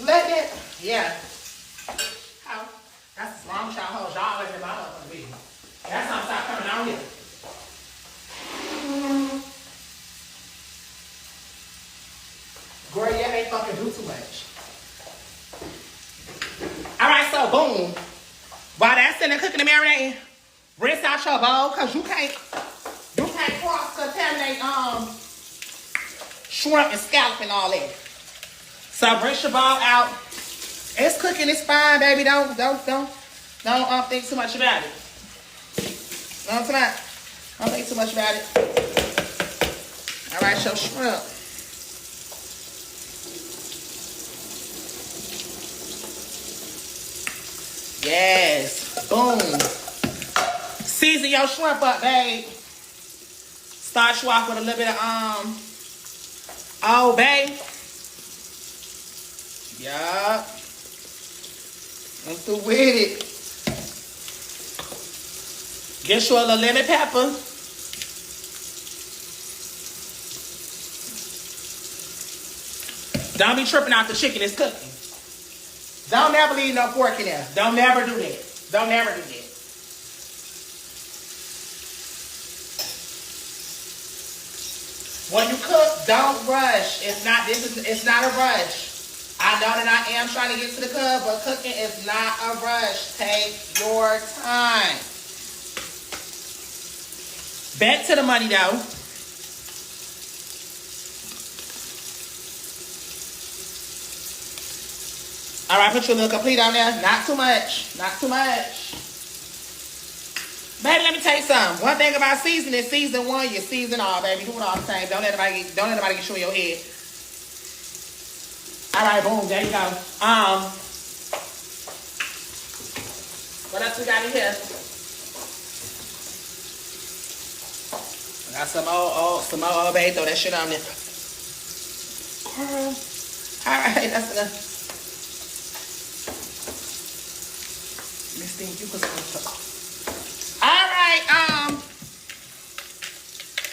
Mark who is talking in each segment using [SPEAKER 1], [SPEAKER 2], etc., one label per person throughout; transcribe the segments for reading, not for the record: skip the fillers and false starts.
[SPEAKER 1] Let that, yeah. How? That's as long as y'all hold y'all in my motherfucking video. That's how I'm start coming out here. Girl, yeah, they fucking do too much. Alright, so boom. While that's in there cooking and marinating, rinse out your bowl, cause you can't cross contaminate shrimp and scallop and all that. So rinse your bowl out. It's cooking, it's fine, baby. Don't think too much about it. Don't think too much about it. Alright, your shrimp. Yes. Boom. Season your shrimp up, babe. Start you off with a little bit of Old Bay. Yup. I'm through with it. Get you a little lemon pepper. Don't be tripping out the chicken is cooking. Don't never leave no pork in there. Don't never do that. Don't never do that. When you cook, don't rush. It's not a rush. I know that I am trying to get to the club, but cooking is not a rush. Take your time. Back to the money though. All right, put your little complete on there. Not too much. Not too much. Baby, let me tell you something. One thing about seasoning, season one, you season all, baby. Do it all the same. Don't let anybody get you in your head. All right, boom. There you go. What else we got in here? I got some more old baby. Throw that shit on there. Girl. All right, that's enough. Miss Thing, you put some. All right,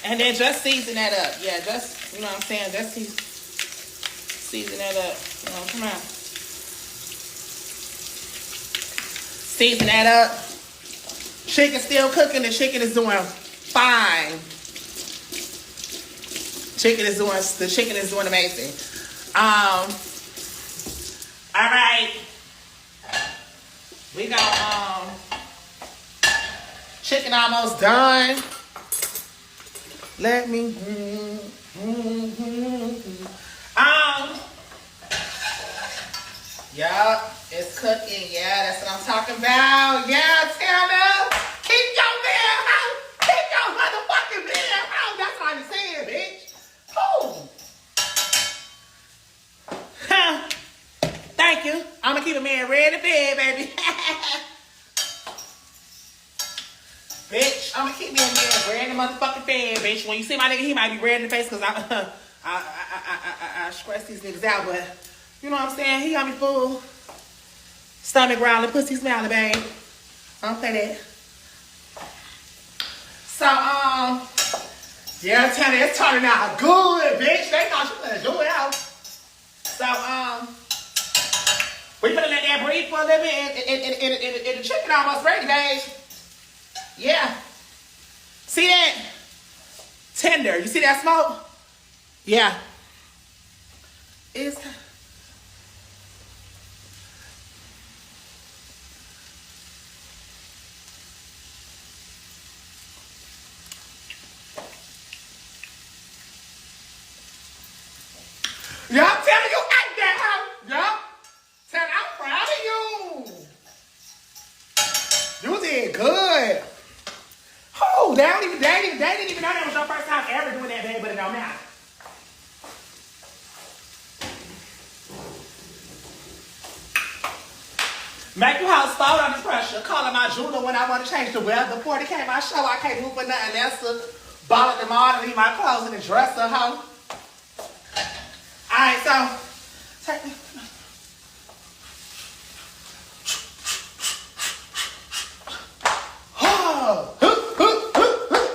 [SPEAKER 1] and then just season that up. Yeah, just, you know what I'm saying? Just season that up. You know, come on. Season that up. Chicken still cooking. The chicken is doing fine. The chicken is doing amazing. All right. We got chicken almost done. Let me. Yup, it's cooking. Yeah, that's what I'm talking about. Yeah, Santana. Keep your damn house. Keep your motherfucking damn house. That's what I'm saying, bitch. Oh. Huh. Thank you. I'm gonna keep a man ready to bed, baby. Bitch, I'm gonna keep me a man red in the motherfucking bed, bitch. When you see my nigga, he might be red in the face because I stress these niggas out, but you know what I'm saying? He got me full. Stomach growling, pussy smiling, babe. I don't play that. So, yeah, tell me it's turning out good, bitch. They thought you couldn't do it out. So, we finna let that breathe for a little bit, and the chicken almost ready, babe. Yeah. See that? Tender. You see that smoke? Yeah. It's... Yeah, I'm telling you, ate that house. Yeah. Tell I'm proud of you. You did good. Oh, they didn't even know that was your first time ever doing that, baby, but it don't matter. Make your house fall under pressure. Calling my jeweler when I want to change the weather. Before they came my show, I can't move for nothing else to ball at them all and leave my clothes in the dresser, hoe. Alright, so take me.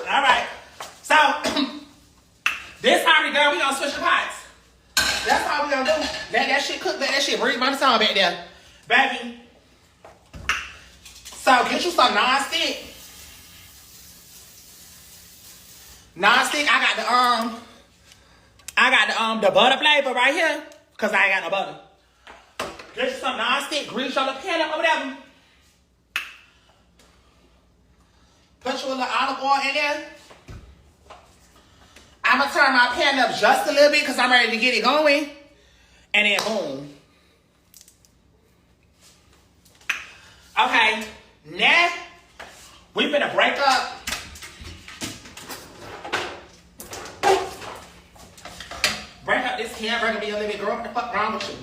[SPEAKER 1] Alright. So this already done. We gonna switch the pots. That's all we gonna do. Let that shit cook. Let that shit breathe on the time back there. Baby. So get you some non-stick. Non-stick, I got the butter flavor right here. Cause I ain't got no butter. Get you some non-stick, grease your little pan up or whatever. Put your little olive oil in there. I'm gonna turn my pan up just a little bit because I'm ready to get it going. And then boom. Okay, now we finna break up. Break up this hamburger be a little bit. Girl, what the fuck wrong with you?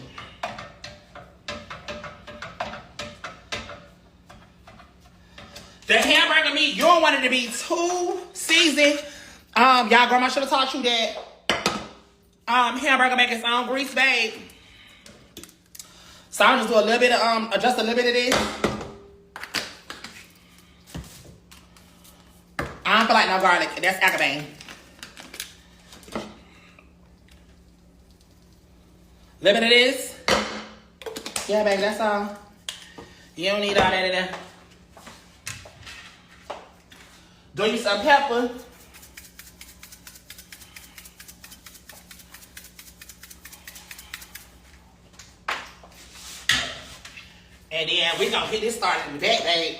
[SPEAKER 1] The hamburger meat, you don't want it to be too seasoned. Y'all grandma should have taught you that hamburger make its own grease, babe. So I'll just do a little bit of just a little bit of this. I don't feel like no garlic. That's Acabane. A little bit of this. Yeah, baby, that's all. You don't need all that in there. Do you some pepper? And then we gonna hit this started in the back, babe.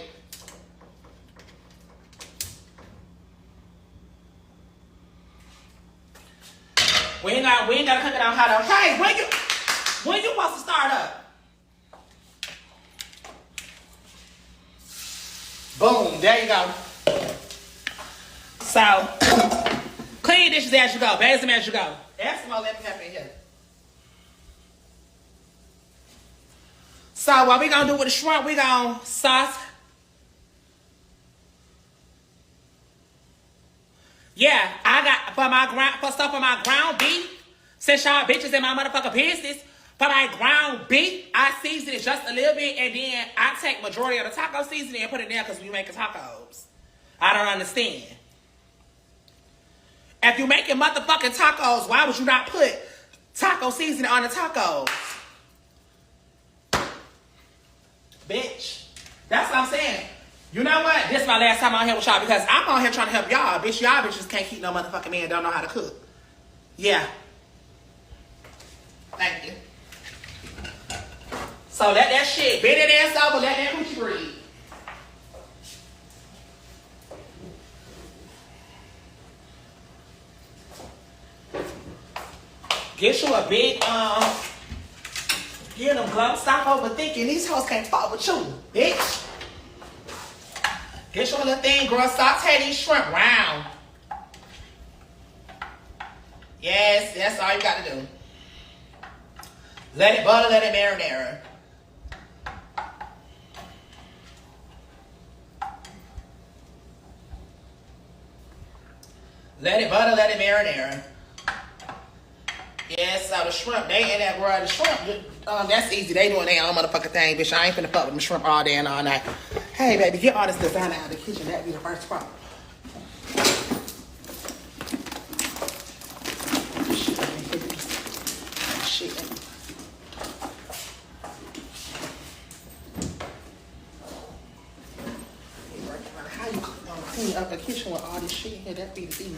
[SPEAKER 1] We ain't gotta cook it on hot. Okay, when you supposed to start up? Boom, there you go. So, clean your dishes as you go. Bathe them as you go. Add some more lemon pepper in here. So, what we gonna do with the shrimp, we gonna sauce. Yeah, I got, for my ground beef, since y'all bitches in my motherfucking business, for my ground beef, I season it just a little bit, and then I take majority of the taco seasoning and put it there because we making tacos. I don't understand. If you making motherfucking tacos, why would you not put taco seasoning on the tacos? Bitch. That's what I'm saying. You know what? This is my last time on here with y'all because I'm on here trying to help y'all. Bitch, y'all bitches can't keep no motherfucking man don't know how to cook. Yeah. Thank you. So let that shit bend that ass over, let that coochie breathe. Get you a big, get them gloves. Stop overthinking. These hoes can't fuck with you, bitch. Get you a little thing, girl. Saute these shrimp round. Yes, that's all you got to do. Let it butter, let it marinate. Let it butter, let it marinate. Yes, so the shrimp, they in that world. The shrimp, that's easy. They doing their own motherfucking thing, bitch. I ain't finna fuck with them shrimp all day and all night. Hey, baby, get all this designer out of the kitchen. That'd be the first problem. Shit. How you clean up the kitchen with all this shit here? That'd be the thing.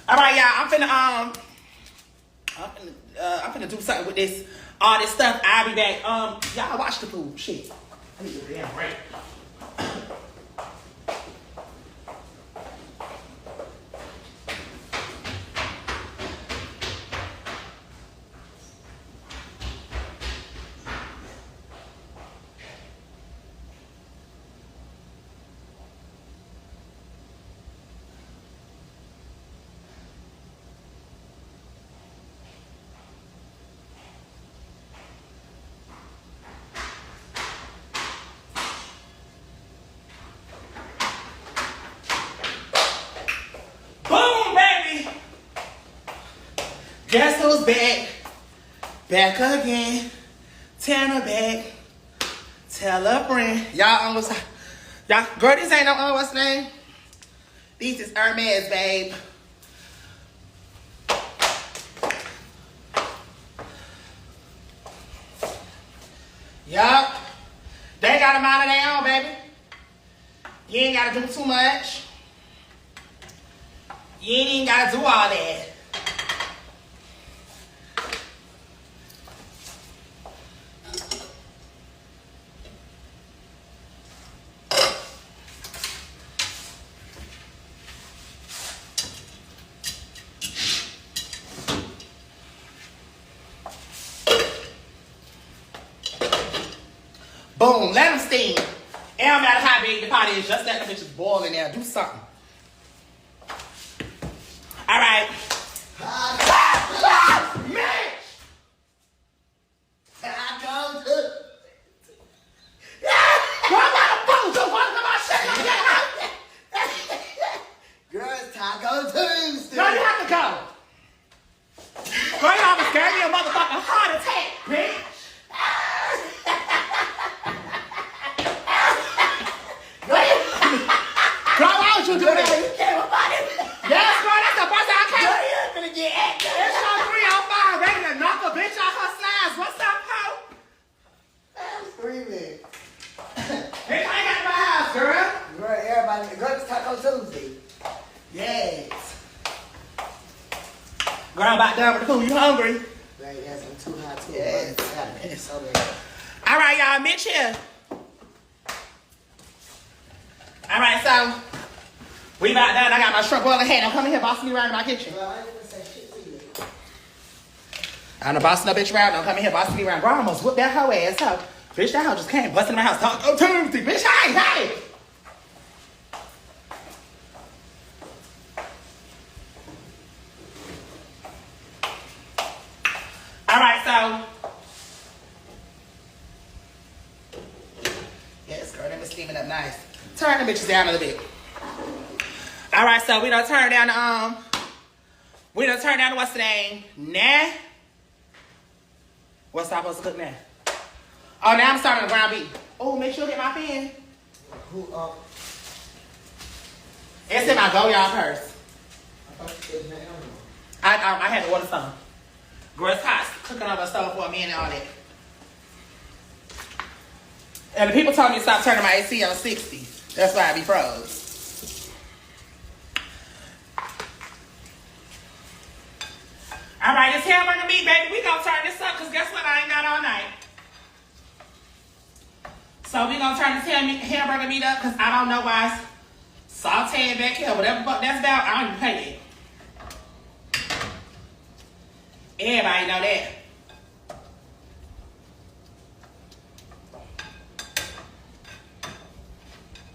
[SPEAKER 1] All right, y'all. I'm finna do something with this, all this stuff. I'll be back. Y'all watch the food. Shit. I need to get the damn break. Guess who's back? Back again. Tana back. Tell a friend. Y'all, girl, this ain't no, what's the name? These is Hermes, babe. got a mind of their own, baby. You ain't gotta do too much. You ain't even gotta do all that. Boom, let them steam. It don't matter how big the pot is, just let the bitches boil in there. Do something. All right. Mitch! I go to... Girl, I got a boat. Don't want to come out shit like that.
[SPEAKER 2] Girl, it's Taco Tuesday.
[SPEAKER 1] No, you have to go. Girl, you almost gave me a motherfucking heart attack, bitch. Girl, why would you do that? Yes, girl, that's the first time I came.
[SPEAKER 2] You're gonna get active.
[SPEAKER 1] It's your 305, ready to knock a bitch out her slides. What's up, ho?
[SPEAKER 2] I'm screaming.
[SPEAKER 1] Bitch, I ain't got my house, girl.
[SPEAKER 2] Girl, everybody, girl, it's Taco Tuesday.
[SPEAKER 1] Yes. Girl, I'm about done with the food. You hungry?
[SPEAKER 2] Right, yes, I'm too hot too.
[SPEAKER 1] Yes.
[SPEAKER 2] Yes. Okay.
[SPEAKER 1] All right, y'all, Mitch here. All right, so we about done. I got my shrimp boiling head. I'm coming here, bossing me around in my kitchen.
[SPEAKER 2] Well, I ain't gonna say shit to you.
[SPEAKER 1] I'm the bossing that bitch around. Don't come in here bossing me around. Girl, I almost whooped that hoe ass up. Bitch, that hoe just came busting in my house. Talk, oh, Tuesday, bitch, hey. All right, so. Yes, girl, them is steaming up nice. Turn the bitches down a little bit. All right, so we done turn down the, what's the name? Nah. What's I supposed to cook now? Oh, now I'm starting the ground beef. Oh, make sure you get my pen.
[SPEAKER 2] Who,
[SPEAKER 1] It's in my go y'all purse.
[SPEAKER 2] I thought you said that.
[SPEAKER 1] I had to order some. Girl, it's hot. Cooking on the stove for a minute and all that. And the people told me to stop turning my AC on 60. That's why I be froze. All right, it's hamburger meat, baby. We gonna turn this up, because guess what? I ain't got all night. So we gonna turn this hamburger meat up, because I don't know why it's sauteing back here. Whatever the fuck that's about, I don't even pay it. Everybody know that.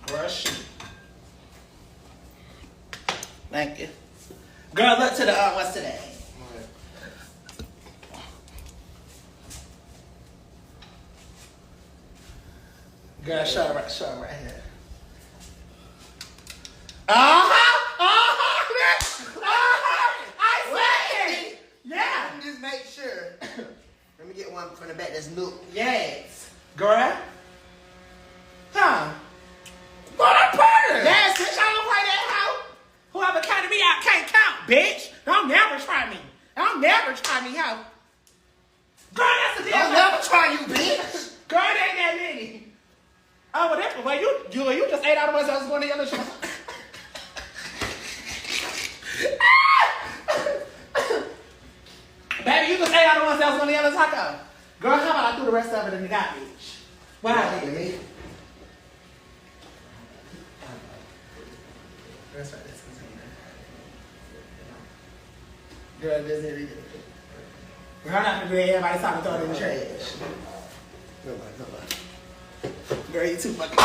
[SPEAKER 1] Girl, shit. Thank you. Girl, look to the, what's today? Girl, show her right here. I swear. Yeah.
[SPEAKER 2] Let me just make sure. Let me get one from the back that's new.
[SPEAKER 1] Yes. Girl. Huh.
[SPEAKER 2] What a partner!
[SPEAKER 1] Yes, bitch, I don't play that hoe. Whoever counted me out can't count, bitch. Don't never try me. Don't never try me, hoe. Girl, that's the deal.
[SPEAKER 2] Don't never try you, bitch.
[SPEAKER 1] Girl, it ain't that many. Oh, well, that's well, you just ate out of us. I was going to the other show. Baby, you just ate out of us. I was going to the other taco. Girl, how about I threw the rest of it in the garbage? What I did?
[SPEAKER 2] Me?
[SPEAKER 1] That's right. That's Girl, this is it. Girl, I'm not gonna do that. Everybody's talking, throw it in the trash.
[SPEAKER 2] Nobody.
[SPEAKER 1] Girl, you too fucking.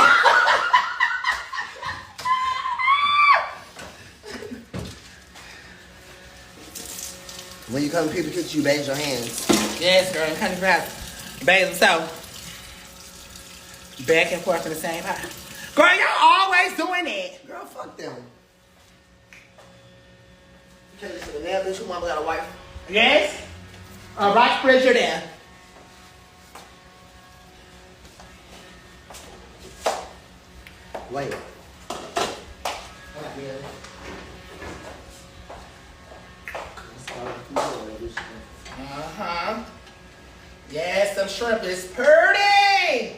[SPEAKER 2] When you come to people kitchen, you bathe your hands.
[SPEAKER 1] Yes, girl, I'm kind of fast. Bathe them so. Back and forth in the same pot. Girl, y'all always doing it.
[SPEAKER 2] Girl, fuck them. You can't listen to that bitch. Your mama got a wife.
[SPEAKER 1] Yes? All right, spread your there.
[SPEAKER 2] Wait.
[SPEAKER 1] Uh-huh. Yes, some shrimp is pretty.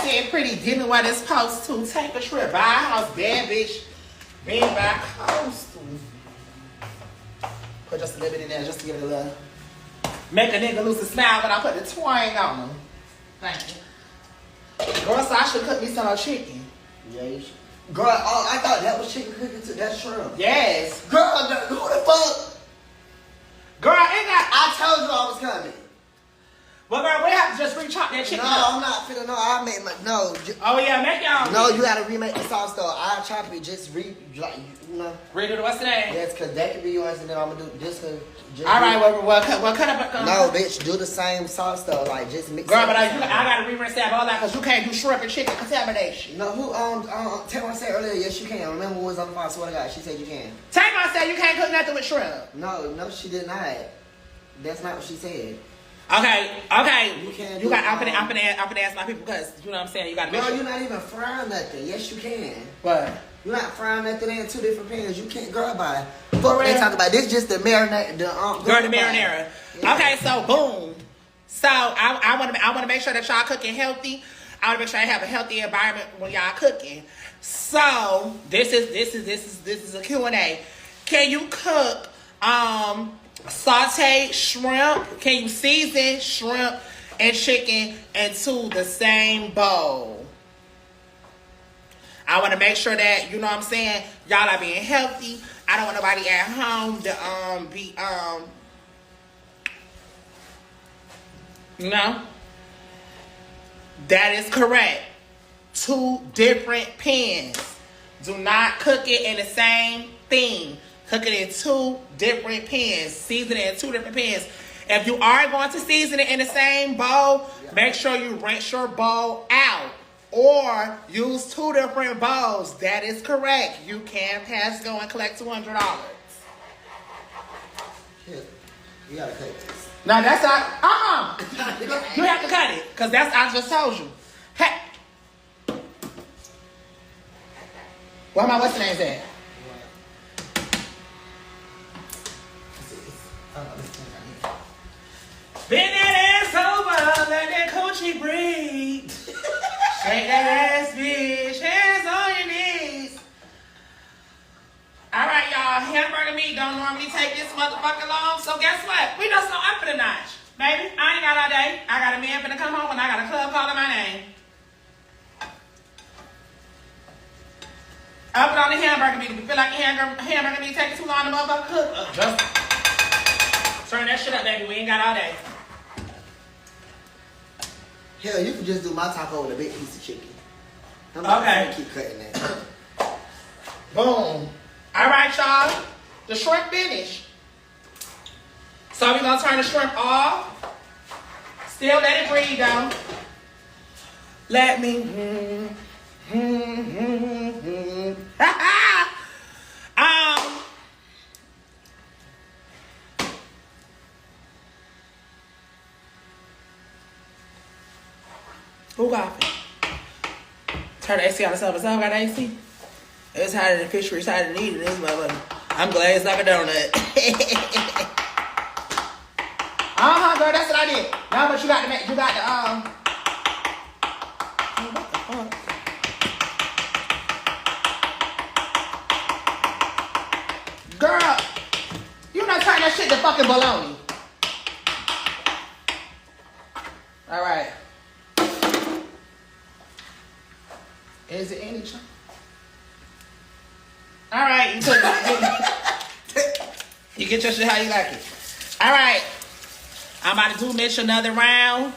[SPEAKER 1] said pretty didn't what it's supposed to. Take a trip, buy a house, bad bitch. Been by coastal. Put just a little bit in there just to give it a little. Make a nigga lose a smile when I put the twang on him. Thank you. Girl, so I should cook me some more chicken.
[SPEAKER 2] Yeah, you should. Girl, oh, I thought that was chicken cooking too. That's shrimp.
[SPEAKER 1] Yes.
[SPEAKER 2] Girl, who the fuck?
[SPEAKER 1] Girl, ain't got.
[SPEAKER 2] I told you I was coming.
[SPEAKER 1] Well, girl, we have to just re-chop that chicken
[SPEAKER 2] No,
[SPEAKER 1] up.
[SPEAKER 2] I'm not finna. No, I made my no.
[SPEAKER 1] Oh yeah, make y'all.
[SPEAKER 2] No, you gotta remake the sauce though. I chop it just like you know.
[SPEAKER 1] Redo the what's the name?
[SPEAKER 2] Yes, cause that could be yours, and then I'm gonna do this. Just
[SPEAKER 1] All right, well, cut up.
[SPEAKER 2] No, bitch, do the same sauce though. Like just mix.
[SPEAKER 1] Girl,
[SPEAKER 2] it
[SPEAKER 1] but I gotta re-rinse that all that because you can't do shrimp and chicken contamination.
[SPEAKER 2] No, who Tamara said earlier, yes you can. Remember who was on the phone? I swear to God, she said you can.
[SPEAKER 1] Tamara said you can't cook nothing with shrimp.
[SPEAKER 2] No, she did not. That's not what she said.
[SPEAKER 1] Okay.
[SPEAKER 2] You can't.
[SPEAKER 1] You got. I'm gonna ask my people because you know what I'm saying. You got to.
[SPEAKER 2] No, you're not even frying nothing. Yes, you can.
[SPEAKER 1] What?
[SPEAKER 2] You're not frying nothing in two different pans. You can't, girl. By fuck, they talk about this. Just the marinade. The
[SPEAKER 1] marinara.
[SPEAKER 2] Yeah.
[SPEAKER 1] Okay, so boom. So I want to make sure that y'all cooking healthy. I want to make sure I have a healthy environment when y'all cooking. So this is a Q&A. Can you cook sauteed shrimp? Can you season shrimp and chicken into the same bowl? I want to make sure that, you know what I'm saying, y'all are being healthy. I don't want nobody at home to be you know? That is correct. 2 different pans. Do not cook it in the same thing. Cook it in 2 different pans. Season it in 2 different pans. If you are going to season it in the same bowl, make sure you rinse your bowl out. Or use 2 different bowls. That is correct. You can pass go and collect $200.
[SPEAKER 2] Yeah. You gotta cut this.
[SPEAKER 1] No, that's not. You have to cut it. Because that's, I just told you. Hey. Where my what's the name's at? Bend that ass over, let that coochie breathe. Shake that ass, bitch. Hands on your knees. All right, y'all. Hamburger meat don't normally take this motherfucker long. So guess what? We just gonna up it a notch. Baby, I ain't got all day. I got a man finna come home and I got a club calling my name. Up it on the hamburger meat. If you feel like your hamburger meat taking too long to motherfucker cook, just turn that shit up, baby. We ain't got all day.
[SPEAKER 2] Hell, you can just do my taco with a big piece of chicken. I'm
[SPEAKER 1] Okay.
[SPEAKER 2] gonna keep cutting that.
[SPEAKER 1] Boom. All right, y'all. The shrimp finished. So we're gonna turn the shrimp off. Still let it breathe though. Let me. Who got it? Turn the AC on itself. It's not got AC. It's hotter than fish. It's hotter than eating this motherfucker. I'm glad it's like a donut. Girl, that's what I did. Now, but you got the what the fuck? Girl, you not turning that shit to fucking bologna. All right. Is it any chance? All right, you took it. You get your shit how you like it. All right. I'm about to do Mitch another round.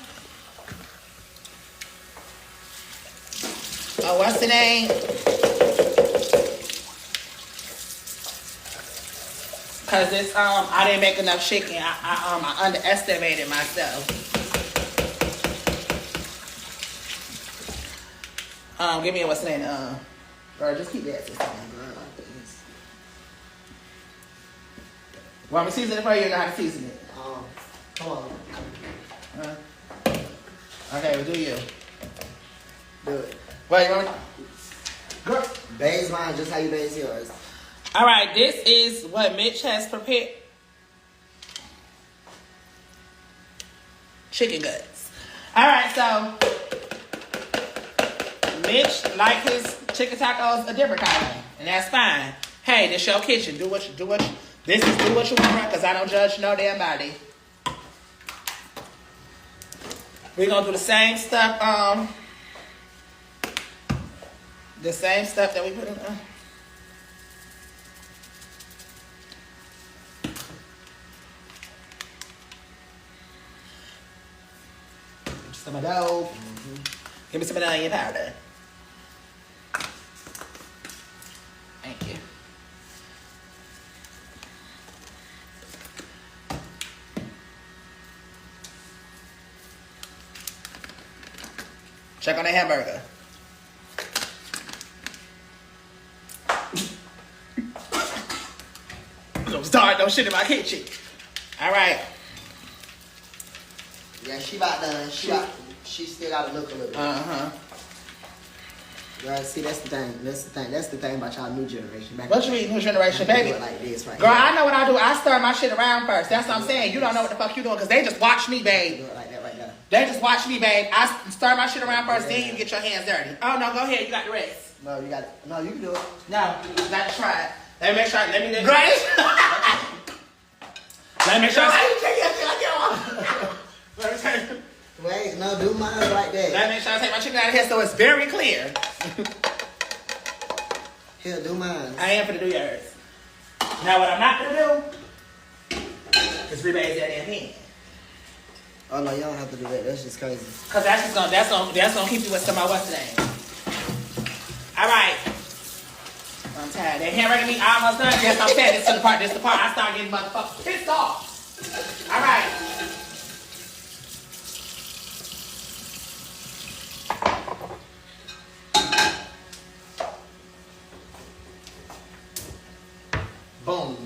[SPEAKER 1] Oh, what's the name? Cause it's I didn't make enough chicken. I underestimated myself. Give me a what's the name? Girl, just keep that. Want me to season it for you? You know how to season it.
[SPEAKER 2] Come on.
[SPEAKER 1] Okay, well, do you?
[SPEAKER 2] Do it.
[SPEAKER 1] Wait, you want me? Girl.
[SPEAKER 2] Baze mine just how you baze yours.
[SPEAKER 1] All right, this is what Mitch has prepared. Chicken guts. All right, so Mitch like his chicken tacos a different kind of way, and that's fine. Hey, this your kitchen. Do what you do. This is do what you want, because I don't judge no damn body. We're gonna do the same stuff. The same stuff that we put in. Some of those. Give me some of the onion powder. Thank you. Check on the hamburger. Don't start no shit in my kitchen. All right.
[SPEAKER 2] Yeah, she about done. She still got to look a little bit. Girl, see, that's the thing. That's the thing about y'all new generation.
[SPEAKER 1] What you mean new generation, baby?
[SPEAKER 2] Do it like this, right?
[SPEAKER 1] Girl, here. I know what I do. I stir my shit around first. That's what I'm saying. You don't know what the fuck you doing, because they just watch me, babe.
[SPEAKER 2] Do it like that right there.
[SPEAKER 1] They just watch me, babe. I stir my shit around first, then you get your hands dirty. Oh, no, go ahead. You got the rest.
[SPEAKER 2] No, you got it. No, you can do it.
[SPEAKER 1] No, you got to try it. Let me make sure. Let me Grace. Let me make sure. Let me take.
[SPEAKER 2] Wait, no, do mine like that.
[SPEAKER 1] Let me make sure I take my chicken out of here so it's very clear.
[SPEAKER 2] Here, do mine.
[SPEAKER 1] I am gonna do yours. Now, what I'm not gonna do is rebase that damn hand.
[SPEAKER 2] Oh no, y'all don't have to do that. That's just crazy.
[SPEAKER 1] Cause that's gonna keep you with some of what's the name. All right. I'm tired. That hamburger meat almost done. Yes, I'm saying this is the part. This is the part I start getting motherfuckers pissed off. All right.
[SPEAKER 2] Boom.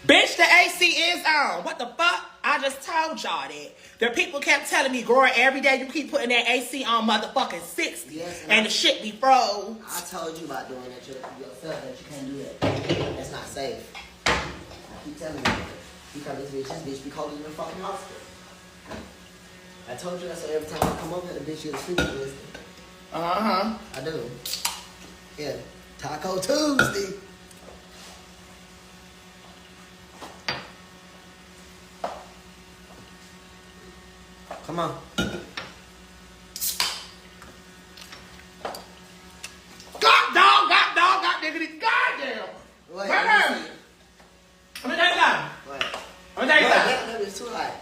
[SPEAKER 1] Bitch, the AC is on. What the fuck? I just told y'all that. The people kept telling me, girl, every day you keep putting that AC on motherfucking 60.
[SPEAKER 2] Yes,
[SPEAKER 1] and the shit be froze.
[SPEAKER 2] I told you about doing that yourself, that you can't do that. That's not safe. I keep telling you that. Because this bitch be calling in the fucking hospital. I told you that, so every time I come over here, the bitch is sleeping with me. I do. Yeah. Taco Tuesday. Come on.
[SPEAKER 1] God diggity, goddamn.
[SPEAKER 2] Wait,
[SPEAKER 1] Let me tell you something.
[SPEAKER 2] What?
[SPEAKER 1] Let me tell you something.
[SPEAKER 2] That is too hot.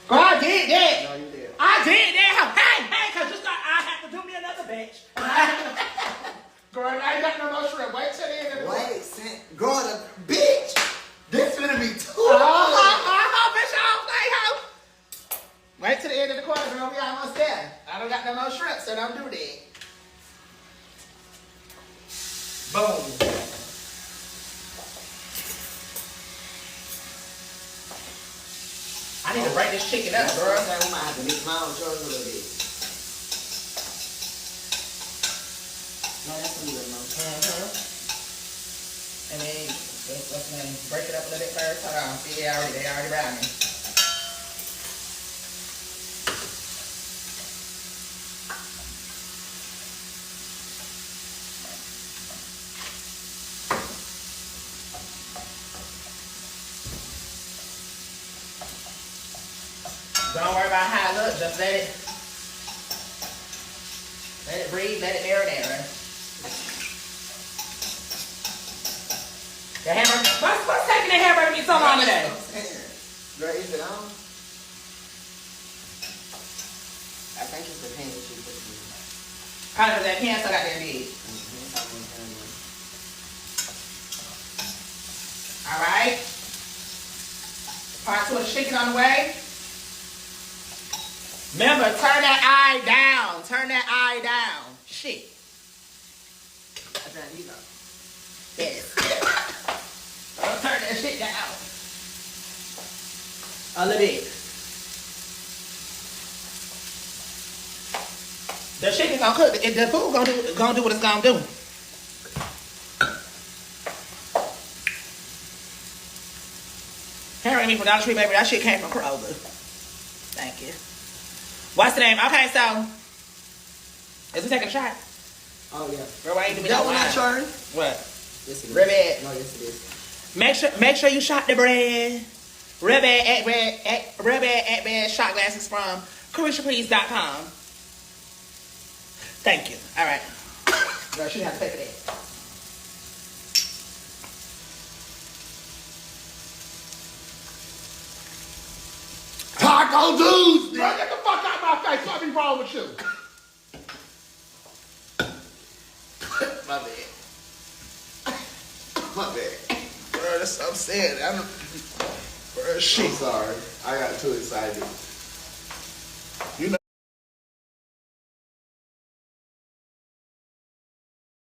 [SPEAKER 1] Girl, I did that.
[SPEAKER 2] No, you did.
[SPEAKER 1] I did that. Hey, cause you thought I had to do me another batch. Girl, I ain't got no more shrimp. Wait till the end of the
[SPEAKER 2] Wait, girl, the bitch. This gonna be too
[SPEAKER 1] bitch, I don't play, hoe. Wait till the end of the quarter, girl. We almost there. I don't got no more shrimp, so don't do that. Boom. I need to break this chicken up, girl.
[SPEAKER 2] We might have to mix my own yours a little bit. No, that's a little more.
[SPEAKER 1] And then, what's the name? Break it up a little bit first. Hold on. See, they already around me. Don't worry about how it looks. Just let it breathe. Let it marinate. The hamburger. What's taking the hamburger meat so long today?
[SPEAKER 2] Girl, is it on? I think it's the pan that you put in.
[SPEAKER 1] Probably because that pan still got that big. All right. Part 2 of the chicken on the way. Remember, turn that eye down. Turn that eye down. Shit.
[SPEAKER 2] I tried to eat up.
[SPEAKER 1] Yes. Don't turn that shit down. A little bit. The chicken gonna cook. The food gonna do what it's gonna do. Harry me from Dollar Tree, baby. That shit came from Kroger. Thank you. What's the name? Okay, so is we taking a shot?
[SPEAKER 2] Oh yeah.
[SPEAKER 1] Girl, why ain't do me
[SPEAKER 2] That
[SPEAKER 1] no
[SPEAKER 2] one
[SPEAKER 1] wine?
[SPEAKER 2] not churn?
[SPEAKER 1] What?
[SPEAKER 2] Yes it is.
[SPEAKER 1] Red bag.
[SPEAKER 2] No, yes it is.
[SPEAKER 1] Make sure you shot the bread. Red bag at bed shot glasses from CariciaPlease.com. Thank you. All right. Girl, she have to pay for that.
[SPEAKER 3] Taco Tuesday! Bro, get the fuck out of my face. What be wrong with you?
[SPEAKER 2] My bad. My bad.
[SPEAKER 3] Bro, that's what I'm saying. Bro, shit.
[SPEAKER 4] I'm sorry. I got too excited.